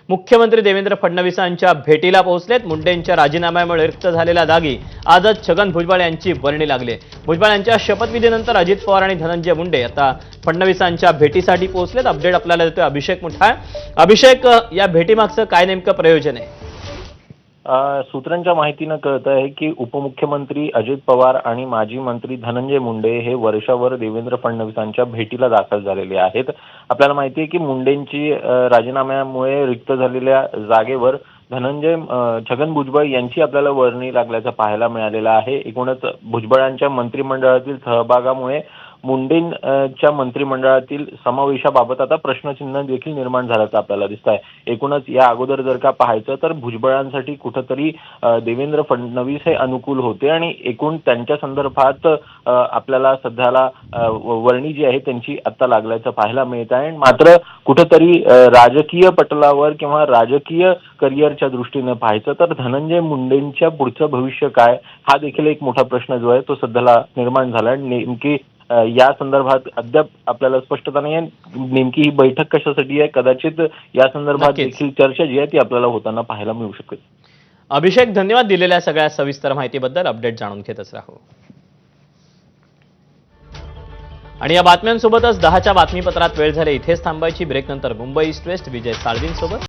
मुख्यमंत्री देवेंद्र फडणवीसांच्या भेटीला पोहोचलेत। मुंडेंच्या राजीनाम्यामुळे रिक्त झालेल्या जागी आजच छगन भुजबळ यांची वर्णी लागली। भुजबळ यांच्या शपथविधीनंतर अजित पवार आणि धनंजय मुंडे आता फडणवीसांच्या भेटीसाठी पोहोचलेत। अपडेट आपल्याला देतोय अभिषेक मुठाळ। अभिषेक, या भेटीमागचं काय नेमकं प्रयोजन आहे? सूत्रांच्या माहितीनं कळत आहे की उपमुख्यमंत्री अजित पवार आणि माजी मंत्री धनंजय मुंडे हे वर्षावर देवेंद्र फडणवीसांच्या भेटीला दाखल झालेले आहेत। आपल्याला माहिती आहे की मुंडेंची राजीनाम्यामुळे रिक्त झालेल्या जागेवर छगन भुजबळ यांची आपल्याला वर्णी लागल्याचं पाहायला मिळालेलं आहे। एकूणच भुजबळांच्या मंत्रिमंडळातील सहभागामुळे मुंडेंच्या मंत्रिमंडळातील समावेशाबाबत आता प्रश्नचिन्ह देखील निर्माण झाल्याचं आपल्याला दिसत आहे। एकूणच या अगोदर जर का पाहायचं तर भुजबळांसाठी कुठंतरी देवेंद्र फडणवीस हे अनुकूल होते आणि एकूण त्यांच्या संदर्भात आपल्याला सध्याला वर्णी जी आहे त्यांची आता लागल्याचं पाहायला मिळत आहे। मात्र कुठंतरी राजकीय पटलावर किंवा राजकीय करिअरच्या दृष्टीने पाहायचं तर धनंजय मुंडेंच्या पुढचं भविष्य काय, हा देखील एक मोठा प्रश्न जो आहे तो सध्याला निर्माण झाला आहे। नेमकी या संदर्भात अद्याप आपल्याला स्पष्टता नाही आहे नेमकी ही बैठक कशासाठी आहे। कदाचित या संदर्भात देखील चर्चा जी आहे ती आपल्याला होताना पाहायला मिळू शकेल। अभिषेक, धन्यवाद दिलेल्या सगळ्या सविस्तर माहितीबद्दल। अपडेट जाणून घेतच राहू। आणि या बातम्यांसोबतच 10च्या बातमीपत्रात वेळ झाली इथेच थांबायची। ब्रेकनंतर मुंबई ईस्ट वेस्ट विजय साळवींसोबत